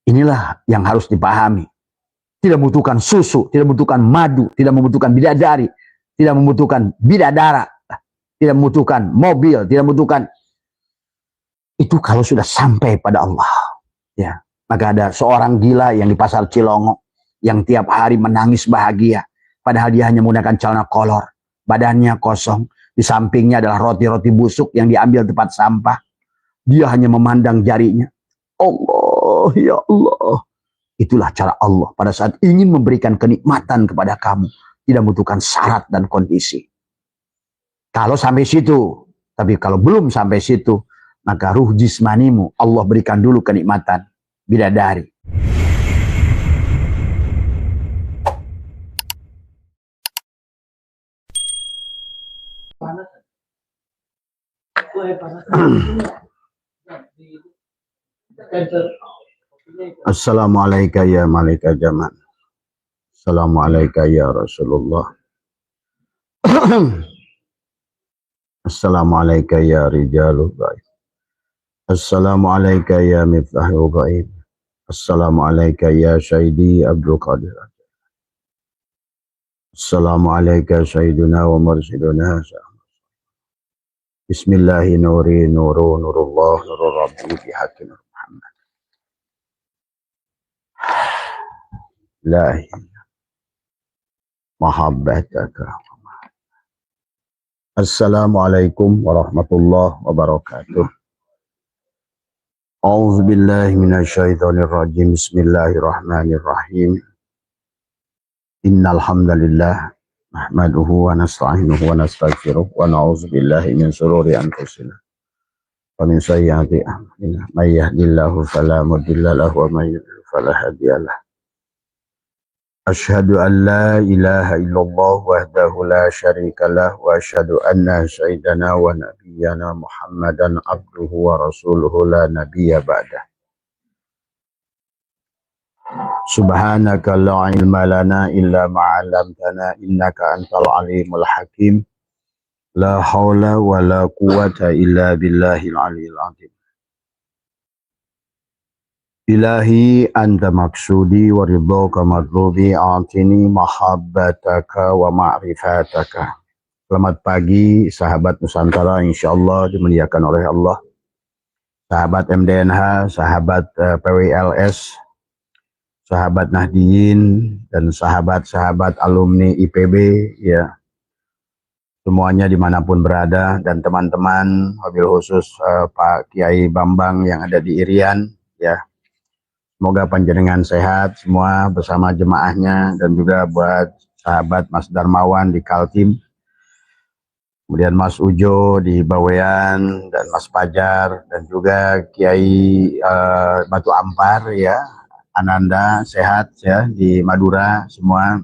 Inilah yang harus dipahami. Tidak membutuhkan susu, tidak membutuhkan madu, tidak membutuhkan bidadari, tidak membutuhkan bidadara, tidak membutuhkan mobil, tidak membutuhkan. Itu kalau sudah sampai pada Allah. Ya, maka ada seorang gila yang di pasar Cilongo yang tiap hari menangis bahagia, padahal dia hanya menggunakan celana kolor, badannya kosong, di sampingnya adalah roti-roti busuk yang diambil tempat sampah. Dia hanya memandang jarinya. Allah, ya Allah. Itulah cara Allah pada saat ingin memberikan kenikmatan kepada kamu. Tidak membutuhkan syarat dan kondisi. Kalau sampai situ, tapi kalau belum sampai situ, maka ruh jismanimu Allah berikan dulu kenikmatan bidadari. Assalamualaikum ya malaikat zaman. Assalamualaikum ya Rasulullah. Assalamualaikum ya rijalul ghaib. Assalamualaikum ya miftahul ghaib. Assalamualaikum ya Syahidi Abdul Qadir. Assalamualaikum Sayyiduna wa Mursiduna. Bismillahi nuri nuru nurullah nurul rabbi bihaqqin Muhammad. La mahabbataka. Assalamualaikum warahmatullahi wabarakatuh. A'udzu billahi minasyaitonir rajim. Bismillahirrahmanirrahim. Innal hamdalillah nahmaduhu wa nasta'inuhu wa nastaghfiruh wa na'udzu billahi min shururi anfusina wa min sayyiati a'malina. May yahdihillahu fala mudilla lahu wa may yudlil fala hadiya lahu. Asyhadu an la ilaha illallah wahdahu la syarika lah wa asyhadu anna sayyidana wa nabiyyana Muhammadan abduhu wa rasuluhu la nabiyya ba'dah. Subhanaka la ilma lana illa ma 'allamtana innaka antal alimul hakim. La haula wa la quwwata illa billahil aliyyil azim. Ilahi anta maksudi wa ridhoka madlubi atini mahabbataka wa ma'rifataka. Selamat pagi sahabat Nusantara, insyaallah dimuliakan oleh Allah. Sahabat MDNH, sahabat PWLS, sahabat Nahdiyin, dan sahabat-sahabat alumni IPB, ya. Semuanya dimanapun berada, dan teman-teman, wabil khusus Pak Kiai Bambang yang ada di Irian, ya. Semoga panjenengan sehat semua bersama jemaahnya, dan juga buat sahabat Mas Darmawan di Kaltim, kemudian Mas Ujo di Bawean, dan Mas Pajar, dan juga Kiai Batu Ampar, ya, Ananda sehat ya di Madura semua,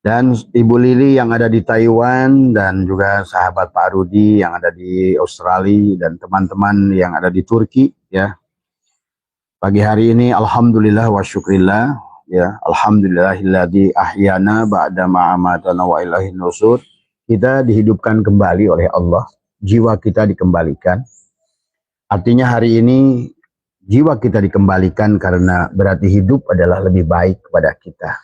dan Ibu Lili yang ada di Taiwan, dan juga sahabat Pak Rudi yang ada di Australia, dan teman-teman yang ada di Turki, ya. Pagi hari ini alhamdulillah wa syukrillah, ya, alhamdulillahilladzi ahyana ba'da ma amatana wa ilaihin nusur. Kita dihidupkan kembali oleh Allah, jiwa kita dikembalikan. Artinya hari ini jiwa kita dikembalikan karena berarti hidup adalah lebih baik kepada kita.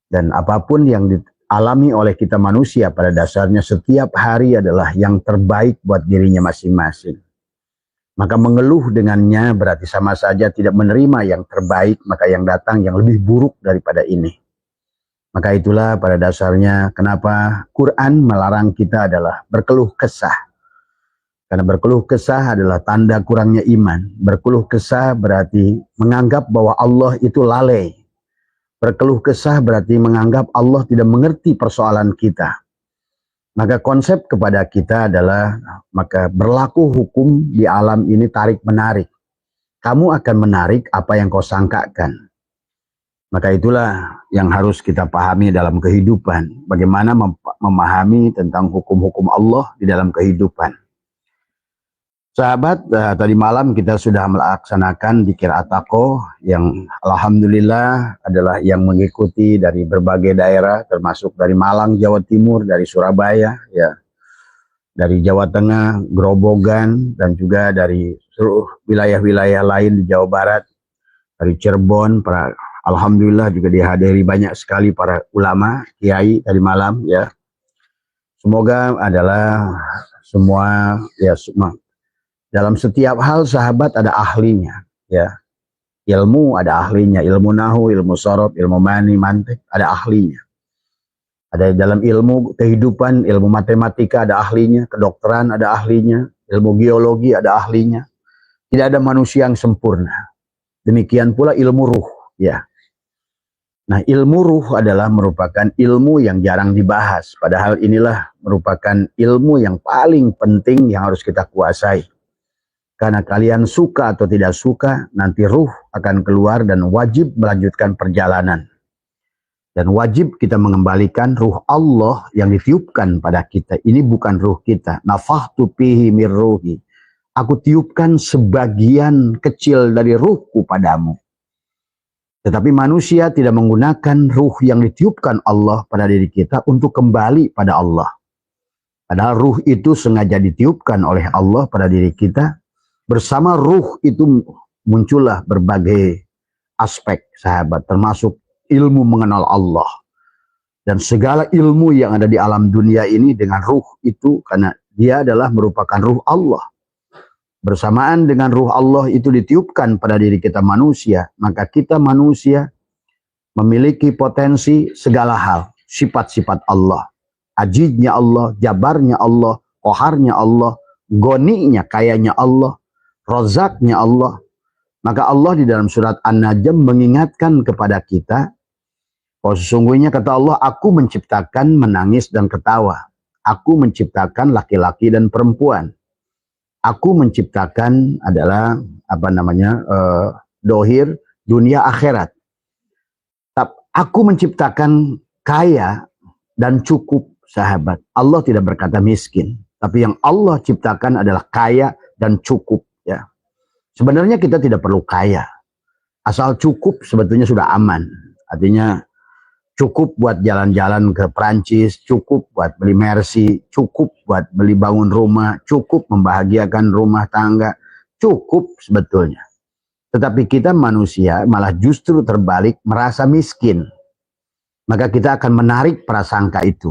Dan apapun yang dialami oleh kita manusia pada dasarnya setiap hari adalah yang terbaik buat dirinya masing-masing. Maka mengeluh dengannya berarti sama saja tidak menerima yang terbaik, maka yang datang yang lebih buruk daripada ini. Maka itulah pada dasarnya kenapa Quran melarang kita adalah berkeluh kesah. Karena berkeluh kesah adalah tanda kurangnya iman. Berkeluh kesah berarti menganggap bahwa Allah itu lalai. Berkeluh kesah berarti menganggap Allah tidak mengerti persoalan kita. Maka konsep kepada kita adalah, maka berlaku hukum di alam ini tarik-menarik. Kamu akan menarik apa yang kau sangkakan. Maka itulah yang harus kita pahami dalam kehidupan. Bagaimana memahami tentang hukum-hukum Allah di dalam kehidupan. Sahabat, tadi malam kita sudah melaksanakan dzikir Ataqo yang alhamdulillah adalah yang mengikuti dari berbagai daerah, termasuk dari Malang, Jawa Timur, dari Surabaya, ya, dari Jawa Tengah, Grobogan, dan juga dari seluruh wilayah-wilayah lain di Jawa Barat. dari Cirebon, alhamdulillah juga dihadiri banyak sekali para ulama, kiai tadi malam ya. Semoga adalah semua ya dalam setiap hal sahabat ada ahlinya ya. Ilmu ada ahlinya, ilmu nahu, ilmu sorof, ilmu mani, mantik ada ahlinya. Ada dalam ilmu kehidupan, ilmu matematika ada ahlinya, kedokteran ada ahlinya, ilmu geologi ada ahlinya. Tidak ada manusia yang sempurna. Demikian pula ilmu ruh ya. Nah, ilmu ruh adalah merupakan ilmu yang jarang dibahas. Padahal inilah merupakan ilmu yang paling penting yang harus kita kuasai. Karena kalian suka atau tidak suka, nanti ruh akan keluar dan wajib melanjutkan perjalanan. Dan wajib kita mengembalikan ruh Allah yang ditiupkan pada kita. Ini bukan ruh kita. Nafahtu fihi mir ruhi. Aku tiupkan sebagian kecil dari ruhku padamu. Tetapi manusia tidak menggunakan ruh yang ditiupkan Allah pada diri kita untuk kembali pada Allah. Padahal ruh itu sengaja ditiupkan oleh Allah pada diri kita. Bersama ruh itu muncullah berbagai aspek sahabat, termasuk ilmu mengenal Allah. Dan segala ilmu yang ada di alam dunia ini dengan ruh itu, karena dia adalah merupakan ruh Allah. Bersamaan dengan ruh Allah itu ditiupkan pada diri kita manusia, maka kita manusia memiliki potensi segala hal, sifat-sifat Allah. Ajidnya Allah, jabarnya Allah, qoharnya Allah, goninya, kayanya Allah, rozaknya Allah. Maka Allah di dalam surat An-Najm mengingatkan kepada kita, bahwa sesungguhnya kata Allah, aku menciptakan menangis dan ketawa. Aku menciptakan laki-laki dan perempuan. Aku menciptakan adalah dohir dunia akhirat. Aku menciptakan kaya dan cukup, sahabat. Allah tidak berkata miskin, tapi yang Allah ciptakan adalah kaya dan cukup. Ya, sebenarnya kita tidak perlu kaya, asal cukup sebetulnya sudah aman. Artinya cukup buat jalan-jalan ke Perancis, cukup buat beli Mercy, cukup buat beli bangun rumah, cukup membahagiakan rumah tangga, cukup sebetulnya. Tetapi kita manusia malah justru terbalik, merasa miskin. Maka kita akan menarik prasangka itu.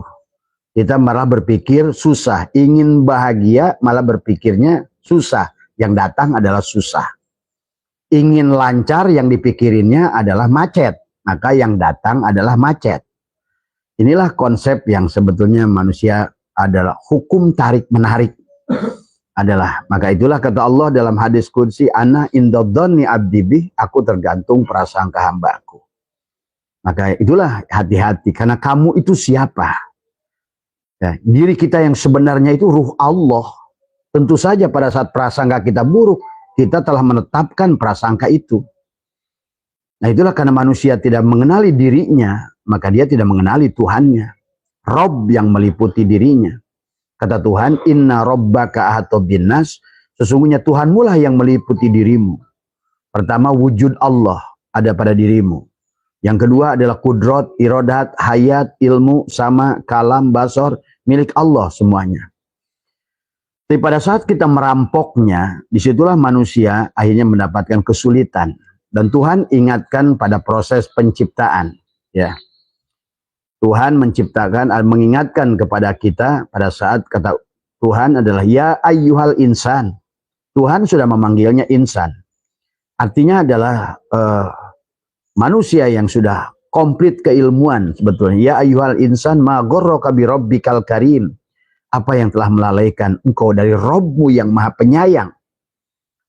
Kita malah berpikir susah, ingin bahagia malah berpikirnya susah. Yang datang adalah susah. Ingin lancar, yang dipikirinnya adalah macet. Maka yang datang adalah macet. Inilah konsep yang sebetulnya manusia adalah hukum tarik-menarik. Maka itulah kata Allah dalam hadis qudsi, ana indadhani abdi, aku tergantung prasangka hambaku. Maka itulah hati-hati, karena kamu itu siapa? Ya, diri kita yang sebenarnya itu ruh Allah. Tentu saja pada saat prasangka kita buruk, kita telah menetapkan prasangka itu. Nah, itulah karena manusia tidak mengenali dirinya, maka dia tidak mengenali Tuhannya. Rob yang meliputi dirinya. Kata Tuhan, inna rabbaka ahata binnas, sesungguhnya Tuhanmu lah yang meliputi dirimu. Pertama, wujud Allah ada pada dirimu. Yang kedua adalah kudrat, iradat, hayat, ilmu, sama, kalam, basor, milik Allah semuanya. Tapi pada saat kita merampoknya, disitulah manusia akhirnya mendapatkan kesulitan. Dan Tuhan ingatkan pada proses penciptaan. Ya, Tuhan menciptakan, mengingatkan kepada kita pada saat kata Tuhan adalah ya ayyuhal insan. Tuhan sudah memanggilnya insan. Artinya adalah manusia yang sudah komplit keilmuan sebetulnya. Ya ayyuhal insan ma gharraka bi rabbikal karim. Apa yang telah melalaikan engkau dari Rabbmu yang maha penyayang.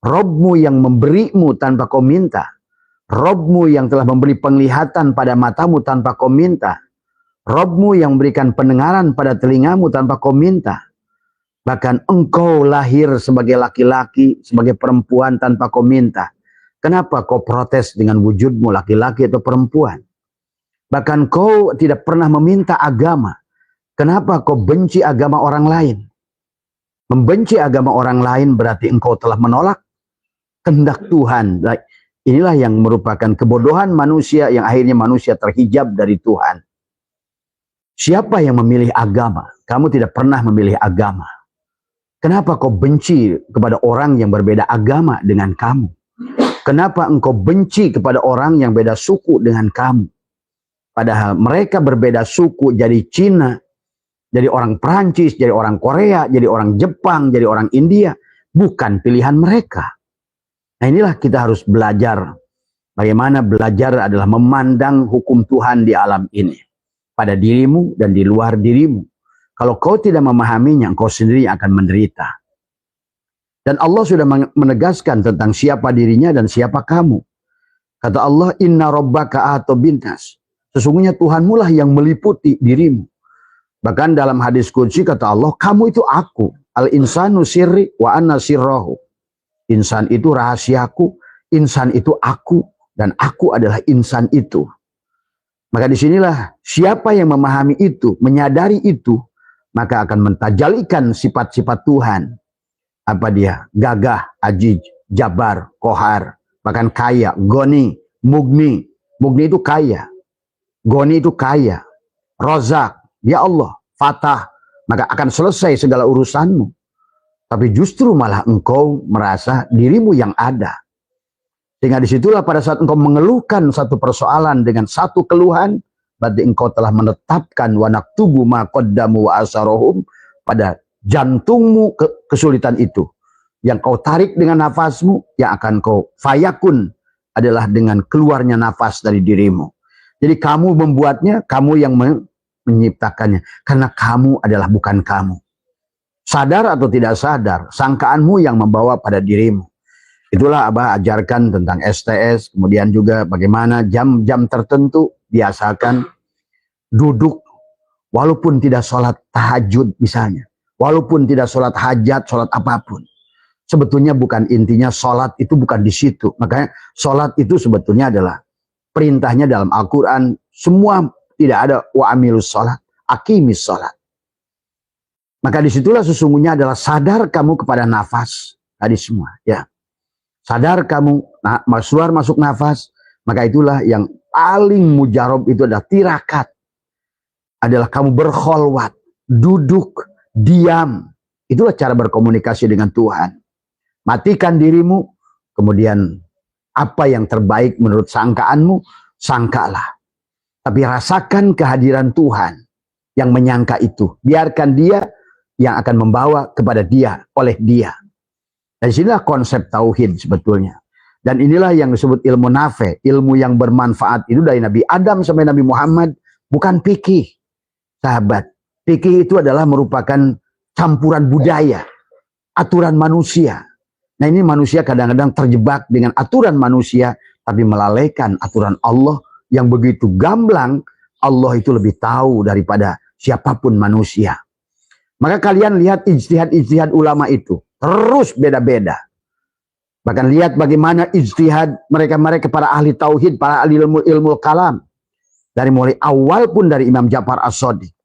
Rabbmu yang memberimu tanpa kau minta. Rabbmu yang telah memberi penglihatan pada matamu tanpa kau minta. Rabbmu yang memberikan pendengaran pada telingamu tanpa kau minta. Bahkan engkau lahir sebagai laki-laki, sebagai perempuan tanpa kau minta. Kenapa kau protes dengan wujudmu laki-laki atau perempuan? Bahkan kau tidak pernah meminta agama. Kenapa kau benci agama orang lain? Membenci agama orang lain berarti engkau telah menolak kehendak Tuhan. Inilah yang merupakan kebodohan manusia yang akhirnya manusia terhijab dari Tuhan. Siapa yang memilih agama? Kamu tidak pernah memilih agama. Kenapa kau benci kepada orang yang berbeda agama dengan kamu? Kenapa engkau benci kepada orang yang beda suku dengan kamu? Padahal mereka berbeda suku, jadi Cina, jadi orang Perancis, jadi orang Korea, jadi orang Jepang, jadi orang India. Bukan pilihan mereka. Nah inilah kita harus belajar. Bagaimana belajar adalah memandang hukum Tuhan di alam ini. Pada dirimu dan di luar dirimu. Kalau kau tidak memahaminya, engkau sendiri akan menderita. Dan Allah sudah menegaskan tentang siapa dirinya dan siapa kamu. Kata Allah, inna rabbaka atau bintas. Sesungguhnya Tuhanmu lah yang meliputi dirimu. Bahkan dalam hadis qudsi kata Allah, kamu itu aku. Al-insanu sirri wa anna sirrahu. Insan itu rahasiaku, insan itu aku, dan aku adalah insan itu. Maka disinilah siapa yang memahami itu, menyadari itu, maka akan mentajalikan sifat-sifat Tuhan. Apa dia? Gagah, ajij, jabar, kohar, bahkan kaya, goni, mugni. Mugni itu kaya. Goni itu kaya. Rozak, ya Allah, fatah. Maka akan selesai segala urusanmu. Tapi justru malah engkau merasa dirimu yang ada. Sehingga disitulah pada saat engkau mengeluhkan satu persoalan dengan satu keluhan, berarti engkau telah menetapkan wa naktubu ma qaddamu wa asarohum pada jantungmu kesulitan itu. Yang kau tarik dengan nafasmu, yang akan kau fayakun adalah dengan keluarnya nafas dari dirimu. Jadi kamu membuatnya, kamu yang menciptakannya. Karena kamu adalah bukan kamu. Sadar atau tidak sadar, sangkaanmu yang membawa pada dirimu. Itulah Abah ajarkan tentang STS, kemudian juga bagaimana jam-jam tertentu biasakan duduk, walaupun tidak sholat tahajud misalnya. Walaupun tidak sholat hajat, sholat apapun. Sebetulnya bukan intinya sholat itu bukan di situ. Makanya sholat itu sebetulnya adalah perintahnya dalam Al-Quran. Semua tidak ada wa'amilus sholat, akimis sholat. Maka disitulah sesungguhnya adalah sadar kamu kepada nafas. Tadi semua ya. Sadar kamu keluar masuk nafas. Maka itulah yang paling mujarab itu adalah tirakat. Adalah kamu berkholwat, duduk, diam. Itulah cara berkomunikasi dengan Tuhan. Matikan dirimu, kemudian apa yang terbaik menurut sangkaanmu, sangkalah. Tapi rasakan kehadiran Tuhan yang menyangka itu. Biarkan dia yang akan membawa kepada dia, oleh dia. Dan disinilah konsep tauhid sebetulnya. Dan inilah yang disebut ilmu nafe, ilmu yang bermanfaat itu dari Nabi Adam sampai Nabi Muhammad, bukan fikih. Sahabat, fikih itu adalah merupakan campuran budaya, aturan manusia. Nah ini manusia kadang-kadang terjebak dengan aturan manusia, tapi melalaikan aturan Allah yang begitu gamblang. Allah itu lebih tahu daripada siapapun manusia. Maka kalian lihat ijtihad-ijtihad ulama itu terus beda-beda. Bahkan lihat bagaimana ijtihad mereka-mereka para ahli tauhid, para ahli ilmu kalam. Dari mulai awal pun dari Imam Ja'far As-Shadiq.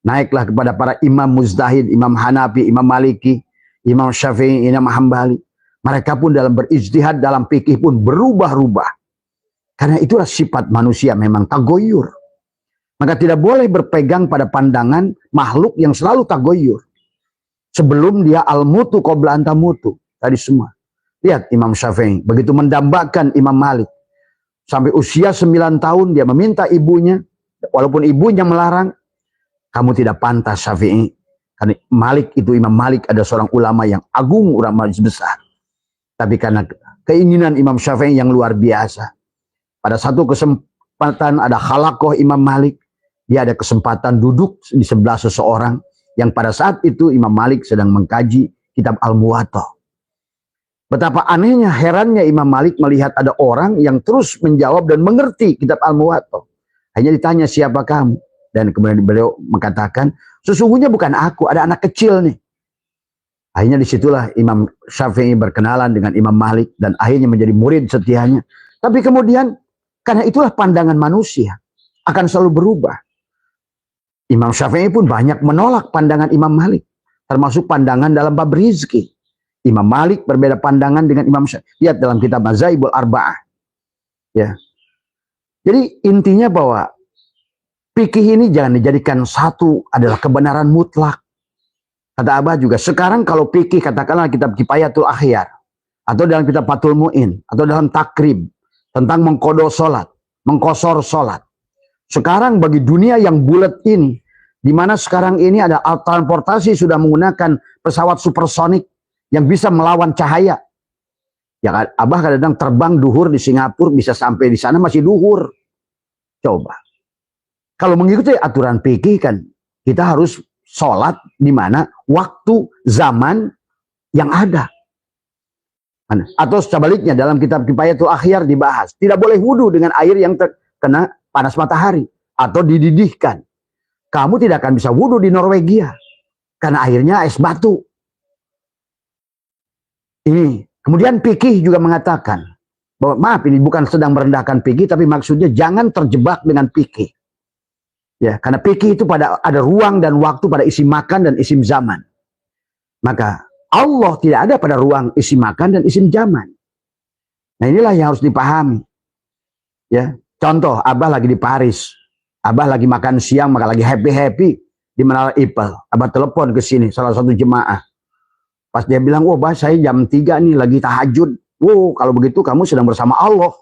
Naiklah kepada para imam mujtahid, Imam Hanafi, Imam Maliki, Imam Syafi'i, Imam Hambali. Mereka pun dalam berijtihad, dalam fikih pun berubah-ubah. Karena itulah sifat manusia memang tagoyur. Maka tidak boleh berpegang pada pandangan makhluk yang selalu tagoyur. Sebelum dia al-mutu qabla anta mutu. Tadi semua. Lihat Imam Syafi'i. Begitu mendambakan Imam Malik. Sampai usia 9 tahun dia meminta ibunya. Walaupun ibunya melarang. Kamu tidak pantas Syafi'i. Karena Malik itu, Imam Malik ada seorang ulama yang agung, ulama besar. Tapi karena keinginan Imam Syafi'i yang luar biasa. Pada satu kesempatan ada khalakoh Imam Malik. Dia ada kesempatan duduk di sebelah seseorang yang pada saat itu Imam Malik sedang mengkaji kitab Al-Muwatta. Betapa anehnya, herannya Imam Malik melihat ada orang yang terus menjawab dan mengerti kitab Al-Muwatta. Hanya ditanya siapa kamu. Dan kemudian beliau mengatakan, sesungguhnya bukan aku, ada anak kecil nih. Akhirnya disitulah Imam Syafi'i berkenalan dengan Imam Malik dan akhirnya menjadi murid setianya. Tapi kemudian, karena itulah pandangan manusia, akan selalu berubah. Imam Syafi'i pun banyak menolak pandangan Imam Malik. Termasuk pandangan dalam bab rizki. Imam Malik berbeda pandangan dengan Imam Syafi'i. Lihat dalam kitab Mazaibul Arba'ah. Ya. Jadi intinya bahwa fikih ini jangan dijadikan satu adalah kebenaran mutlak. Kata Abah juga, sekarang kalau fikih katakanlah kitab Kifayatul Akhyar. atau dalam kitab Fathul Mu'in, atau dalam takrib, tentang mengkodo sholat, mengkosor sholat. Sekarang bagi dunia yang bulat ini, di mana sekarang ini ada transportasi sudah menggunakan pesawat supersonik yang bisa melawan cahaya. Ya, Abah kadang-kadang terbang duhur di Singapura, bisa sampai di sana masih duhur. Coba. Kalau mengikuti aturan fikih kan, kita harus sholat di mana waktu zaman yang ada. Atau sebaliknya dalam kitab Kifayatul Akhyar dibahas, tidak boleh wudhu dengan air yang terkena panas matahari atau dididihkan. Kamu tidak akan bisa wudhu di Norwegia karena airnya es batu. Ini kemudian fikih juga mengatakan bahwa maaf, ini bukan sedang merendahkan fikih, tapi maksudnya jangan terjebak dengan fikih. Ya, karena fikih itu ada ruang dan waktu pada isim makan dan isim zaman. Maka Allah tidak ada pada ruang isim makan dan isim zaman. Nah, inilah yang harus dipahami. Ya, contoh, Abah lagi di Paris, Abah lagi makan siang, maka lagi happy di Menara Eiffel. Abah telepon ke sini salah satu jemaah. Pas dia bilang, "Oh, Bah, saya jam 3 nih lagi tahajud." "Oh, kalau begitu kamu sedang bersama Allah."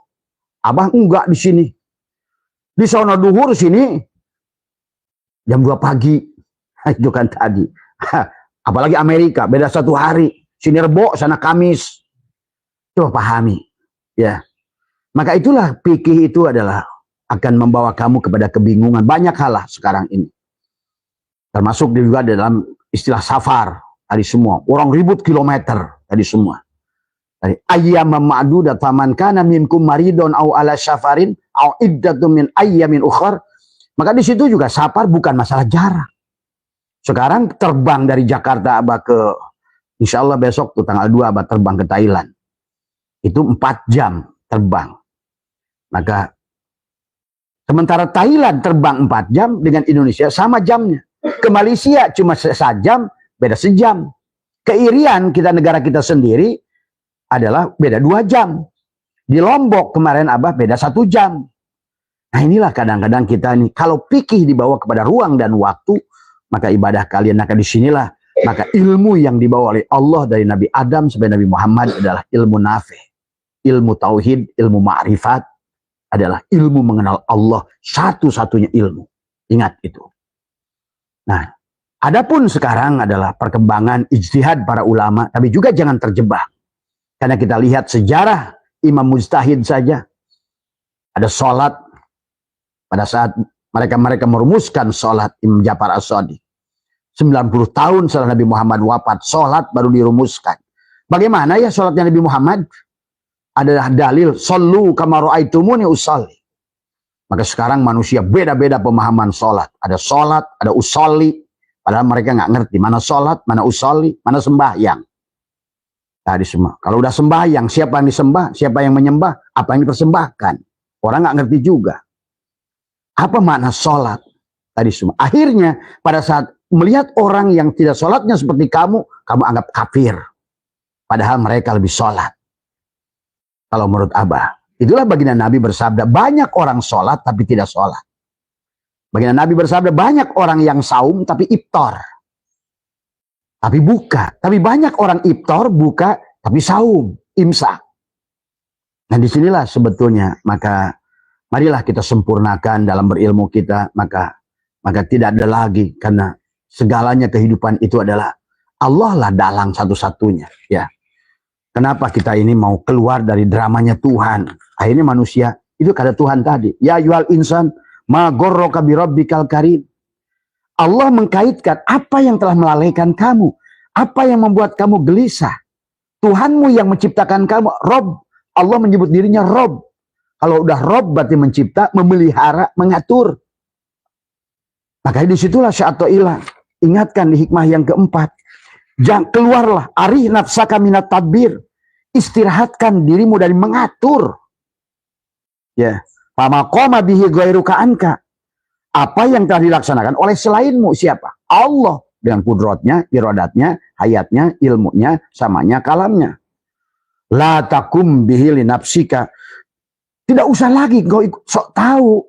Abah enggak di sini. Di sono duhur sini jam 2 pagi. Itu kan tadi. Apalagi Amerika, beda 1 hari. Sini Rebo, sana Kamis. Coba pahami. Ya. Maka itulah fikih itu adalah akan membawa kamu kepada kebingungan. Banyak hal lah sekarang ini. Termasuk juga dalam istilah safar. Tadi semua. Orang ribut kilometer. Tadi semua. Ayyam ma'dudat faman kana minkum maridon au ala safarin au iddatum min ayyamin ukhar. Maka di situ juga safar bukan masalah jarak. Sekarang terbang dari Jakarta Abah ke, insya Allah besok tuh tanggal 2 Abah terbang ke Thailand. Itu 4 jam terbang. Maka sementara Thailand terbang 4 jam dengan Indonesia sama jamnya. Ke Malaysia cuma 1 jam, beda sejam. Ke Irian, negara kita sendiri adalah beda 2 jam. Di Lombok kemarin Abah beda 1 jam. Nah, inilah kadang-kadang kita ini, kalau fikih dibawa kepada ruang dan waktu, maka ibadah kalian akan disinilah. Maka ilmu yang dibawa oleh Allah dari Nabi Adam sampai Nabi Muhammad adalah ilmu nafi, ilmu tauhid, ilmu ma'rifat, adalah ilmu mengenal Allah, satu-satunya ilmu. Ingat itu. Nah, adapun sekarang adalah perkembangan ijtihad para ulama, tapi juga jangan terjebak. Karena kita lihat sejarah Imam Mujtahid saja. Ada sholat pada saat mereka merumuskan sholat Imam Ja'far As-Shadiq. 90 tahun setelah Nabi Muhammad wafat, sholat baru dirumuskan. Bagaimana ya sholatnya Nabi Muhammad? Adalah dalil, "Shollu kama ra'aitumuni usolli." Maka sekarang manusia beda-beda pemahaman sholat. Ada sholat, ada usolli. Padahal mereka nggak ngerti mana sholat, mana usolli, mana sembahyang. Tadi semua. Kalau udah sembahyang, siapa yang disembah, siapa yang menyembah, apa yang dipersembahkan. Orang nggak ngerti juga. Apa makna sholat? Tadi semua. Akhirnya pada saat melihat orang yang tidak sholatnya seperti kamu anggap kafir. Padahal mereka lebih sholat. Kalau menurut Abah. Itulah baginda Nabi bersabda, banyak orang sholat tapi tidak sholat. Baginda Nabi bersabda, banyak orang yang saum tapi iftar. Tapi buka. Tapi banyak orang iftar, buka, tapi saum. Imsak. Nah disinilah sebetulnya. Maka marilah kita sempurnakan dalam berilmu kita. Maka tidak ada lagi. Karena segalanya kehidupan itu adalah Allah lah dalang satu-satunya. Ya. Kenapa kita ini mau keluar dari dramanya Tuhan? Akhirnya manusia, itu kata Tuhan tadi. Ya yuhal insan, ma gorroka birabbikal karim. Allah mengkaitkan apa yang telah melalaikan kamu. Apa yang membuat kamu gelisah. Tuhanmu yang menciptakan kamu. Rob. Allah menyebut dirinya Rob. Kalau udah Rob berarti mencipta, memelihara, mengatur. Makanya disitulah sya'ato'ilah. Ingatkan di hikmah yang keempat. Jangan keluarlah. Arih nafsaka minat tadbir. Istirahatkan dirimu dari mengatur. Ya. Pamaqoma bihi ghairuka anka. Apa yang telah dilaksanakan oleh selainmu siapa? Allah. Dengan kudratnya, iradatnya, hayatnya, ilmunya, samanya, kalamnya. La takum bihi linafsika. Tidak usah lagi kau sok tahu.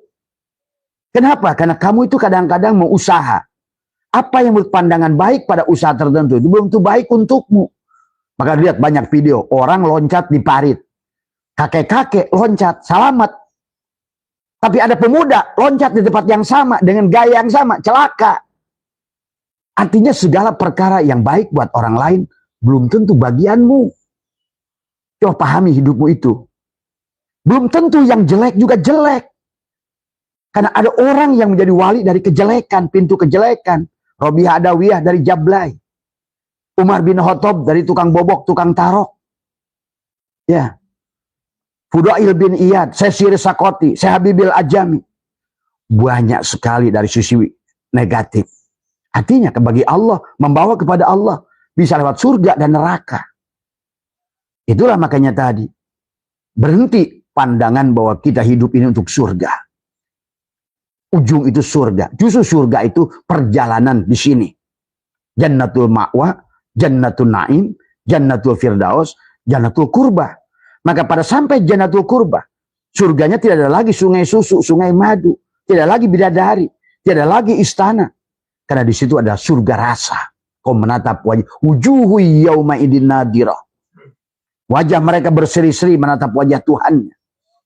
Kenapa? Karena kamu itu kadang-kadang mau usaha. Apa yang menurut pandangan baik pada usaha tertentu itu belum tentu baik untukmu. Maka lihat banyak video orang loncat di parit, kakek-kakek loncat selamat, tapi ada pemuda loncat di tempat yang sama dengan gaya yang sama, celaka. Artinya segala perkara yang baik buat orang lain belum tentu bagianmu. Coba pahami hidupmu itu. Belum tentu yang jelek juga jelek. Karena ada orang yang menjadi wali dari kejelekan, pintu kejelekan. Robiah Adawiyah dari Jablay. Umar bin Khattab dari tukang bobok, tukang tarok. Ya. Fudail bin Iyad, Syekh Sakoti, Syekh Habibil Ajami. Banyak sekali dari sisi negatif. Artinya bagi Allah, membawa kepada Allah. Bisa lewat surga dan neraka. Itulah makanya tadi. Berhenti pandangan bahwa kita hidup ini untuk surga. Ujung itu surga. Justru surga itu perjalanan di sini. Jannatul Ma'wa, Jannatul Na'im, Jannatul Firdaus, Jannatul Kurba. Maka pada sampai Jannatul Kurba, surganya tidak ada lagi sungai susu, sungai madu, tidak lagi bidadari, tidak lagi istana. Karena di situ ada surga rasa. Kau menatap wajah, wujuhu yauma idin nadirah. Wajah mereka berseri-seri menatap wajah Tuhannya.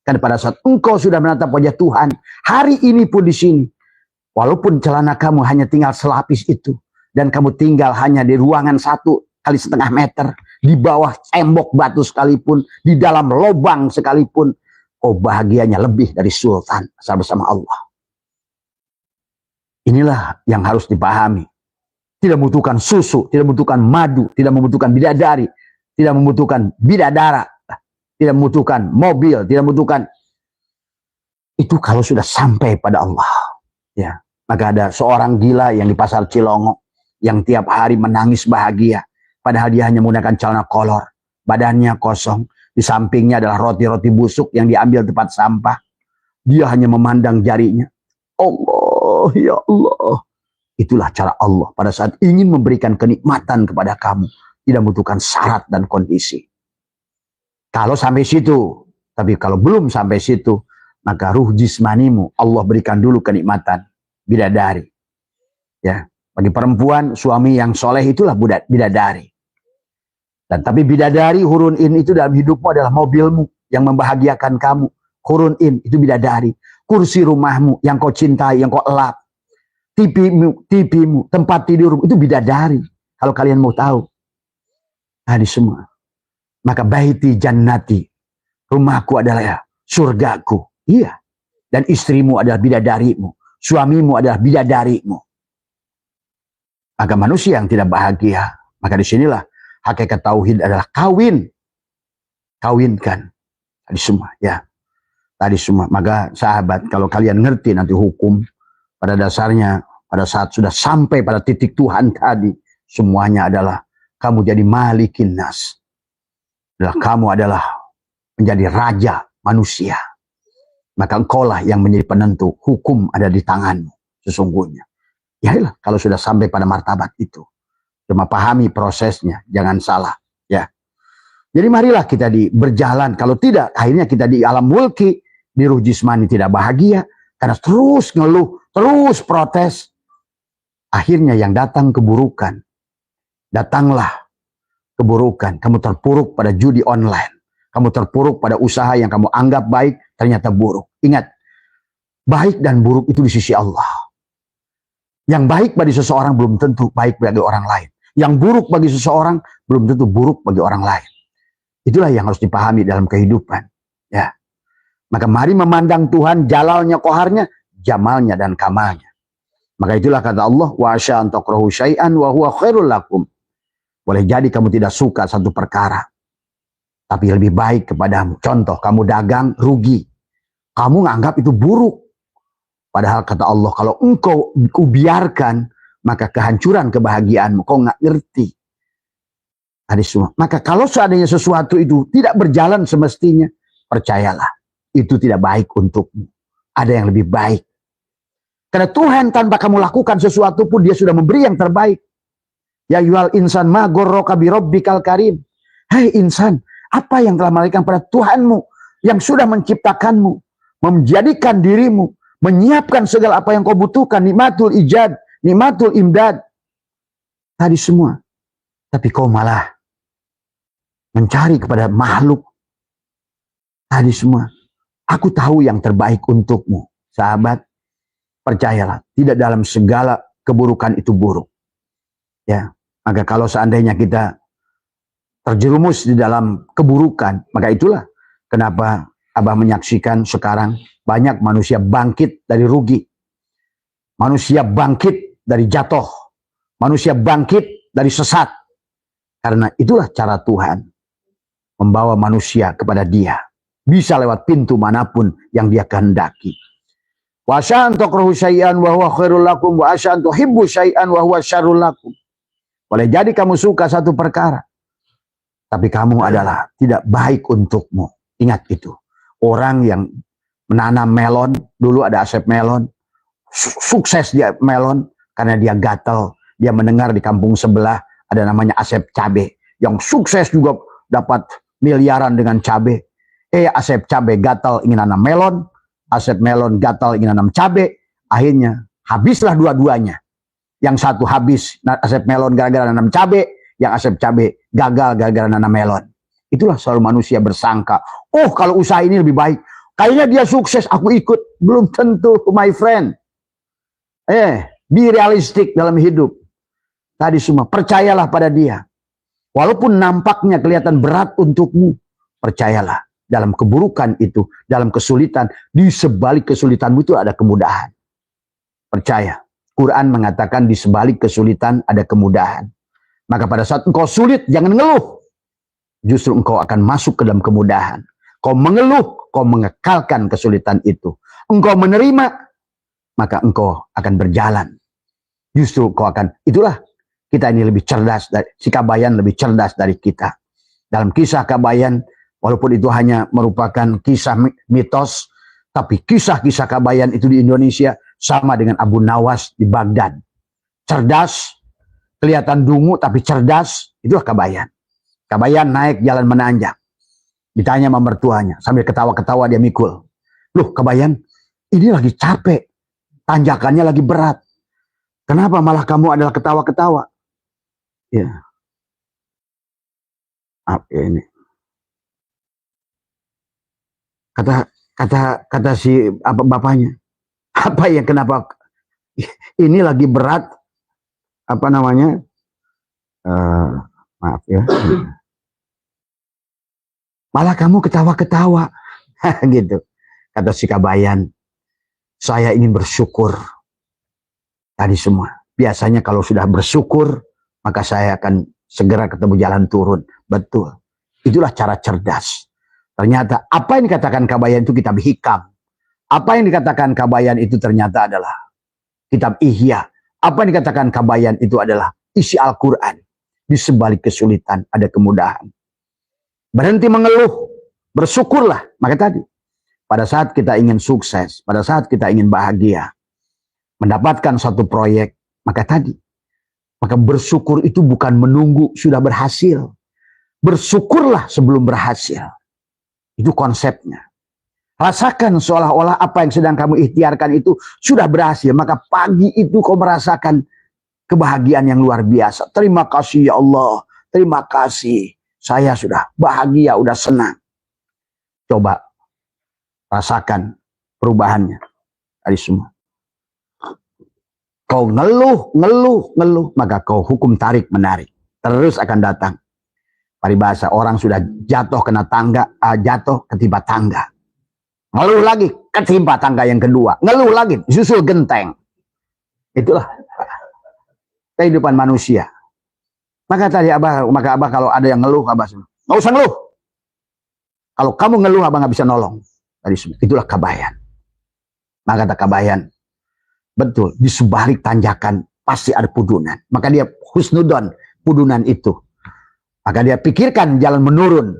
Karena pada saat engkau sudah menatap wajah Tuhan, hari ini pun di sini, walaupun celana kamu hanya tinggal selapis itu, dan kamu tinggal hanya di ruangan 1,5 meter, di bawah tembok batu sekalipun, di dalam lubang sekalipun, oh bahagianya lebih dari sultan asal bersama Allah. Inilah yang harus dipahami. Tidak membutuhkan susu, tidak membutuhkan madu, tidak membutuhkan bidadari, tidak membutuhkan bidadara, tidak membutuhkan mobil, tidak membutuhkan. Itu kalau sudah sampai pada Allah. Ya, maka ada seorang gila yang di pasar Cilongok yang tiap hari menangis bahagia, padahal dia hanya menggunakan celana kolor, badannya kosong, di sampingnya adalah roti-roti busuk yang diambil tempat sampah. Dia hanya memandang jarinya. Allah, ya Allah. Itulah cara Allah pada saat ingin memberikan kenikmatan kepada kamu. Tidak membutuhkan syarat dan kondisi. Kalau sampai situ, tapi kalau belum sampai situ, maka ruh jismanimu Allah berikan dulu kenikmatan. Bidadari. Ya, bagi perempuan, suami yang soleh itulah bidadari. Dan tapi bidadari, hurun in itu dalam hidupmu adalah mobilmu yang membahagiakan kamu. Hurun in itu bidadari. Kursi rumahmu yang kau cintai, yang kau elap. TV-mu, tempat tidurmu, itu bidadari. Kalau kalian mau tahu. Tadi semua. Maka baiti jannati. Rumahku adalah ya, surgaku. Iya. Dan istrimu adalah bidadarimu. Suamimu adalah bidadarimu. Maka manusia yang tidak bahagia. Maka disinilah hakikat tauhid adalah kawin. Kawinkan. Tadi semua. Ya. Tadi semua. Maka sahabat, kalau kalian ngerti nanti hukum. Pada dasarnya, pada saat sudah sampai pada titik Tuhan tadi, semuanya adalah kamu jadi malikin nas. Kamu adalah menjadi raja manusia. Maka engkaulah yang menjadi penentu. Hukum ada di tanganmu sesungguhnya. Yalah, kalau sudah sampai pada martabat itu. Cuma pahami prosesnya, jangan salah. Ya. Jadi marilah kita berjalan. Kalau tidak, akhirnya kita di alam mulki, di ruh jismani tidak bahagia. Karena terus ngeluh, terus protes. Akhirnya yang datang keburukan. Datanglah keburukan. Kamu terpuruk pada judi online. Kamu terpuruk pada usaha yang kamu anggap baik, ternyata buruk. Ingat, baik dan buruk itu di sisi Allah. Yang baik bagi seseorang belum tentu baik bagi orang lain. Yang buruk bagi seseorang belum tentu buruk bagi orang lain. Itulah yang harus dipahami dalam kehidupan. Ya. Maka mari memandang Tuhan, jalalnya, koharnya, jamalnya dan kamalnya. Maka itulah kata Allah, wa asya an takrahu syai'an wa huwa khairul lakum. Boleh jadi kamu tidak suka satu perkara, tapi lebih baik kepadamu. Contoh, kamu dagang rugi. Kamu nganggap itu buruk. Padahal kata Allah, kalau engkau biarkan, maka kehancuran kebahagiaanmu. Kau nggak ngerti. Hadis semua. Maka kalau seandainya sesuatu itu tidak berjalan semestinya, percayalah, itu tidak baik untukmu. Ada yang lebih baik. Karena Tuhan tanpa kamu lakukan sesuatu pun dia sudah memberi yang terbaik. Ya yuhal insan ma gorroka bi rabbikal karim. Hai insan, apa yang telah melahirkan pada Tuhanmu yang sudah menciptakanmu, menjadikan dirimu, menyiapkan segala apa yang kau butuhkan, nikmatul ijad, nikmatul imdad. Tadi semua. Tapi kau malah mencari kepada makhluk. Tadi semua, aku tahu yang terbaik untukmu. Sahabat, percayalah, tidak dalam segala keburukan itu buruk. Ya, maka kalau seandainya kita terjerumus di dalam keburukan, maka itulah kenapa Abah menyaksikan sekarang banyak manusia bangkit dari rugi. Manusia bangkit dari jatuh. Manusia bangkit dari sesat. Karena itulah cara Tuhan membawa manusia kepada Dia. Bisa lewat pintu manapun yang Dia kehendaki. Wa asya'an tukrahu syai'an wa huwa khairul lakum wa asya'an tuhibbu syai'an wa huwa syarrul lakum. Boleh jadi kamu suka satu perkara, tapi kamu adalah tidak baik untukmu. Ingat itu. Orang yang menanam melon, dulu ada Asep Melon, sukses dia melon karena dia gatel. Dia mendengar di kampung sebelah ada namanya Asep Cabe, yang sukses juga dapat miliaran dengan cabe. Asep Cabe gatal ingin nanam melon, Asep Melon gatal ingin nanam cabe, akhirnya habislah dua-duanya. Yang satu habis Asep Melon gara-gara nanam cabe, yang Asep Cabe gagal gara-gara nanam melon. Itulah selalu manusia bersangka, oh kalau usaha ini lebih baik, kayaknya dia sukses, aku ikut. Belum tentu, my friend. Be realistic dalam hidup. Tadi semua, percayalah pada Dia. Walaupun nampaknya kelihatan berat untukmu, percayalah, dalam keburukan itu, dalam kesulitan, di sebalik kesulitanmu itu ada kemudahan. Percaya, Quran mengatakan di sebalik kesulitan ada kemudahan. Maka pada saat engkau sulit, jangan ngeluh. Justru engkau akan masuk ke dalam kemudahan. Kau mengeluh, kau mengekalkan kesulitan itu. Engkau menerima, maka engkau akan berjalan. Justru kau akan, itulah kita ini lebih cerdas, si Kabayan lebih cerdas dari kita. Dalam kisah Kabayan, walaupun itu hanya merupakan kisah mitos, tapi kisah-kisah Kabayan itu di Indonesia sama dengan Abu Nawas di Baghdad. Cerdas, kelihatan dungu tapi cerdas, itulah Kabayan. Kabayan naik jalan menanjak. Ditanya sama mertuanya, sambil ketawa-ketawa dia mikul. Loh Kabayan, ini lagi capek, tanjakannya lagi berat. Kenapa malah kamu adalah ketawa-ketawa? Ya. Apa ini? Kata si bapaknya. Apa yang kenapa ini lagi berat? Apa namanya? Maaf ya. Malah kamu ketawa-ketawa. Gitu. Kata si Kabayan, saya ingin bersyukur. Tadi semua. Biasanya kalau sudah bersyukur, maka saya akan segera ketemu jalan turun. Betul. Itulah cara cerdas. Ternyata apa yang dikatakan Kabayan itu kitab hikam. Apa yang dikatakan Kabayan itu ternyata adalah kitab Ihya. Apa yang dikatakan Kabayan itu adalah isi Al-Quran. Di sebalik kesulitan ada kemudahan. Berhenti mengeluh. Bersyukurlah. Maka tadi, pada saat kita ingin sukses, pada saat kita ingin bahagia, mendapatkan satu proyek, maka bersyukur itu bukan menunggu sudah berhasil. Bersyukurlah sebelum berhasil. Itu konsepnya. Rasakan seolah-olah apa yang sedang kamu ikhtiarkan itu sudah berhasil. Maka pagi itu kau merasakan kebahagiaan yang luar biasa. Terima kasih ya Allah. Terima kasih. Saya sudah bahagia, sudah senang. Coba rasakan perubahannya. Tadi semua. Kau ngeluh, maka kau hukum tarik menarik. Terus akan datang. Paribahasa, orang sudah jatuh kena tangga, jatuh ketimpa tangga. Ngeluh lagi, ketimpa tangga yang kedua. Ngeluh lagi, susul genteng. Itulah kehidupan manusia. Maka tadi Abah kalau ada yang ngeluh, Abah nggak usah ngeluh. Kalau kamu ngeluh, Abah nggak bisa nolong. Itulah Kabayan. Maka kata Kabayan, betul, di sebalik tanjakan pasti ada pudunan. Maka dia husnudon, pudunan itu. Maka dia pikirkan jalan menurun.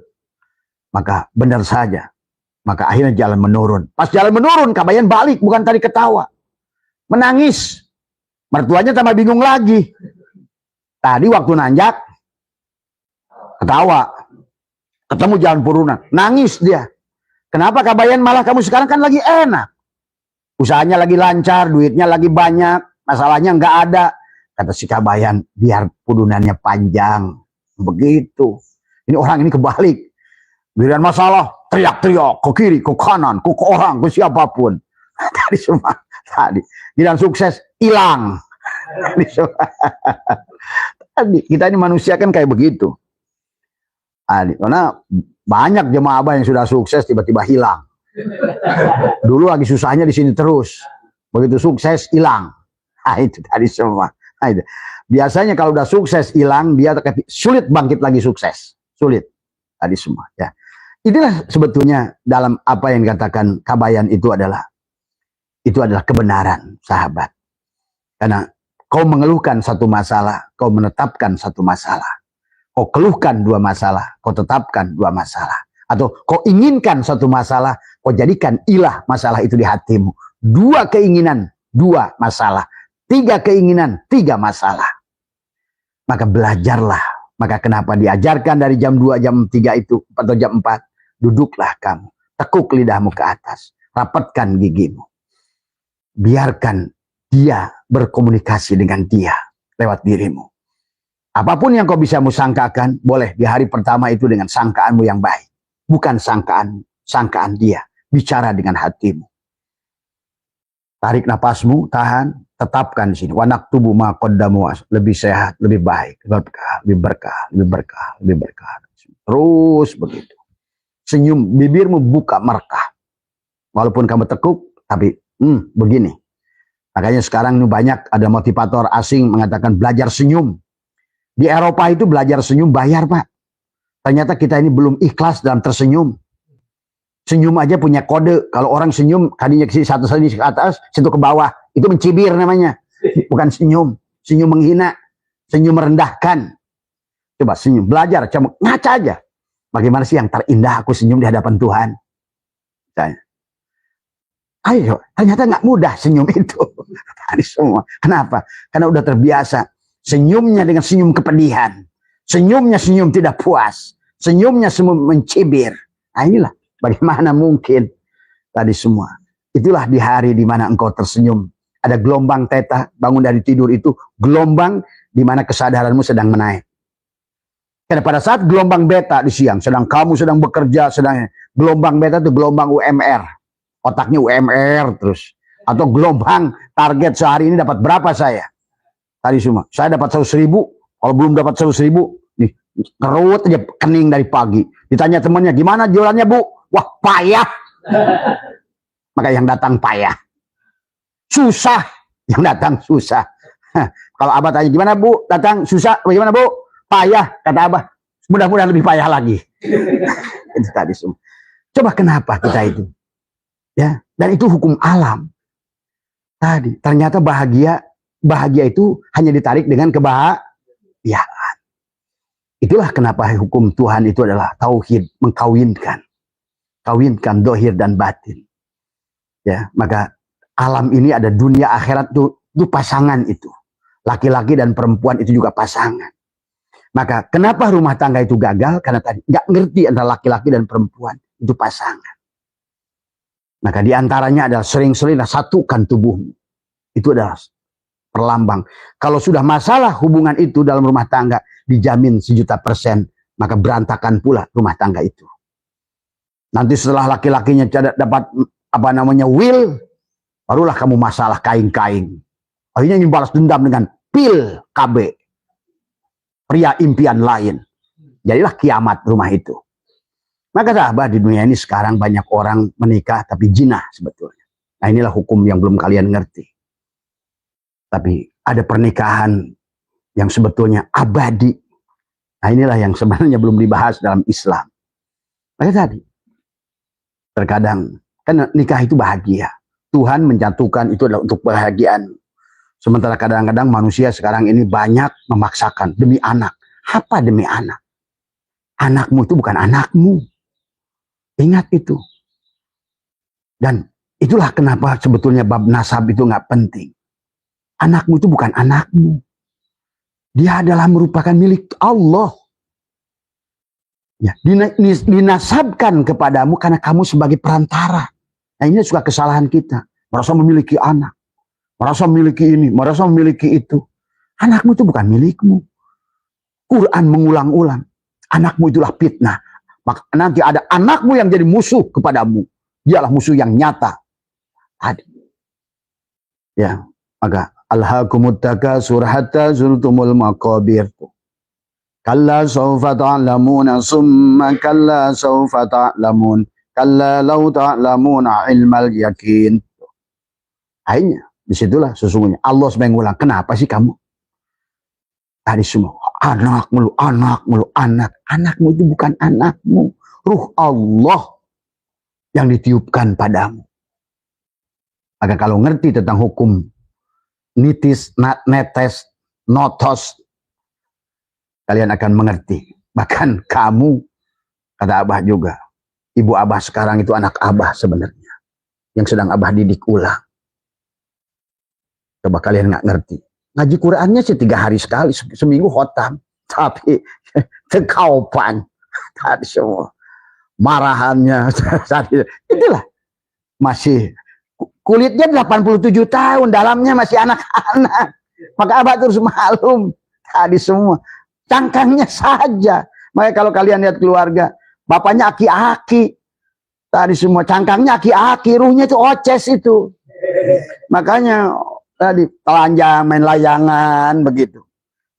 Maka benar saja. Maka akhirnya jalan menurun. Pas jalan menurun, Kabayan balik, bukan tadi ketawa. Menangis. Mertuanya tambah bingung lagi. Tadi waktu nanjak, ketawa. Ketemu jalan purunan. Nangis dia. Kenapa Kabayan malah kamu sekarang kan lagi enak. Usahanya lagi lancar, duitnya lagi banyak, masalahnya nggak ada. Kata si Kabayan, biar pudunannya panjang. Begitu. Ini orang ini kebalik. Giliran masalah, teriak-teriak ke kiri, ke kanan, ke orang, ke siapapun. Tadi semua. Tadi. Giliran sukses, hilang. Tadi. Kita ini manusia kan kayak begitu. Tadi. Karena banyak jemaah abah yang sudah sukses tiba-tiba hilang. Dulu lagi susahnya di sini terus. Begitu sukses, hilang. Nah, itu tadi semua. Nah, itu. Biasanya kalau udah sukses hilang, dia sulit bangkit lagi sukses. Sulit. Tadi semua. Ya. Itulah sebetulnya dalam apa yang dikatakan kabayan itu adalah kebenaran, sahabat. Karena kau mengeluhkan satu masalah, kau menetapkan satu masalah. Kau keluhkan dua masalah, kau tetapkan dua masalah. Atau kau inginkan satu masalah, kau jadikan ilah masalah itu di hatimu. Dua keinginan, dua masalah. Tiga keinginan, tiga masalah. Maka belajarlah. Maka kenapa diajarkan dari jam 2, jam 3 itu, atau jam 4. Duduklah kamu, tekuk lidahmu ke atas, rapatkan gigimu. Biarkan dia berkomunikasi dengan dia lewat dirimu. Apapun yang kau bisa musangkakan, boleh di hari pertama itu dengan sangkaanmu yang baik. Bukan sangkaan dia. Bicara dengan hatimu. Tarik napasmu, tahan, tetapkan di sini. Wanak tubuh maqaddamu, lebih sehat, lebih baik, lebih berkah, lebih berkah, lebih berkah, lebih berkah. Terus begitu. Senyum, bibirmu buka merkah. Walaupun kamu tekuk, tapi begini. Makanya sekarang ini banyak ada motivator asing mengatakan belajar senyum. Di Eropa itu belajar senyum bayar, Pak. Ternyata kita ini belum ikhlas dalam tersenyum. Senyum aja punya kode. Kalau orang senyum, kadinya ke satu ke atas, situ ke bawah. Itu mencibir namanya. Bukan senyum. Senyum menghina. Senyum merendahkan. Coba senyum. Belajar. Coba ngaca aja. Bagaimana sih yang terindah aku senyum di hadapan Tuhan? Misalnya. Ayo, ternyata nggak mudah senyum itu. Tadi semua. Kenapa? Karena udah terbiasa. Senyumnya dengan senyum kepedihan. Senyumnya senyum tidak puas. Senyumnya senyum mencibir. Nah inilah. Bagaimana mungkin? Tadi semua. Itulah di hari di mana engkau tersenyum. Ada gelombang teta. Bangun dari tidur itu. Gelombang di mana kesadaranmu sedang menaik. Karena pada saat gelombang beta di siang, sedang kamu sedang bekerja, sedang gelombang beta itu gelombang UMR. Otaknya UMR terus. Atau gelombang target sehari ini dapat berapa saya? Tadi semua. Saya dapat 100.000. Kalau belum dapat 100.000, nih, kerut aja kening dari pagi. Ditanya temannya, gimana jualannya Bu? Wah payah. Maka yang datang payah. Susah. Yang datang susah. Kalau abah tanya, gimana Bu? Datang susah. Bagaimana Bu? Payah, kata abah. Mudah-mudahan lebih payah lagi. Itu tadi semua. Coba kenapa kita itu? Ya, dan itu hukum alam. Tadi, ternyata bahagia itu hanya ditarik dengan kebahagiaan. Itulah kenapa hukum Tuhan itu adalah tauhid, mengkawinkan. Kawinkan dohir dan batin. Ya, maka alam ini ada dunia akhirat itu pasangan itu. Laki-laki dan perempuan itu juga pasangan. Maka kenapa rumah tangga itu gagal? Karena tadi nggak ngerti antara laki-laki dan perempuan itu pasangan. Maka diantaranya adalah sering-seringlah satukan tubuhmu. Itu adalah perlambang. Kalau sudah masalah hubungan itu dalam rumah tangga dijamin 1.000.000%, maka berantakan pula rumah tangga itu. Nanti setelah laki-lakinya dapat will, barulah kamu masalah kain-kain. Akhirnya ingin balas dendam dengan pil KB. Pria impian lain. Jadilah kiamat rumah itu. Maka sahabat, di dunia ini sekarang banyak orang menikah tapi jinah sebetulnya. Nah inilah hukum yang belum kalian ngerti. Tapi ada pernikahan yang sebetulnya abadi. Nah inilah yang sebenarnya belum dibahas dalam Islam. Maka tadi, terkadang kan nikah itu bahagia. Tuhan menjatuhkan itu adalah untuk kebahagiaan. Sementara kadang-kadang manusia sekarang ini banyak memaksakan demi anak. Apa demi anak? Anakmu itu bukan anakmu. Ingat itu. Dan itulah kenapa sebetulnya bab nasab itu nggak penting. Anakmu itu bukan anakmu. Dia adalah merupakan milik Allah. Ya, dinasabkan kepadamu karena kamu sebagai perantara. Nah ini juga kesalahan kita. Merasa memiliki anak. Merasa memiliki ini, merasa memiliki itu. Anakmu itu bukan milikmu. Quran mengulang-ulang. Anakmu itulah fitnah. Maka nanti ada anakmu yang jadi musuh kepadamu. Dialah musuh yang nyata. Ada. Ya, maka alhaakumut takasur hatta zurtumul maqabir. Kalla sawfa ta'lamuna summa kalla sawfa ta'lamun. Kalla law ta'lamuna ilmal yakin. Akhirnya, disitulah sesungguhnya Allah mengulang. Kenapa sih kamu? Tadi semua, anak mulu, anak mulu, anak. Anakmu itu bukan anakmu. Ruh Allah yang ditiupkan padamu. Maka kalau ngerti tentang hukum nitis, netes, notos, kalian akan mengerti. Bahkan kamu, kata Abah juga, ibu Abah sekarang itu anak Abah sebenarnya. Yang sedang Abah didik ulang. Coba kalian nggak ngerti. Ngaji Qurannya sih 3 hari sekali, seminggu khotam. Tapi tekaupan. Tadi semua. Marahannya. Itulah. Masih. Kulitnya 87 tahun. Dalamnya masih anak-anak. Maka Abah terus malum. Tadi semua. Cangkangnya saja. Makanya kalau kalian lihat keluarga. Bapaknya aki-aki. Tadi semua. Cangkangnya aki-aki. Ruhnya itu oces itu. Makanya... Tadi telanjang, main layangan, begitu.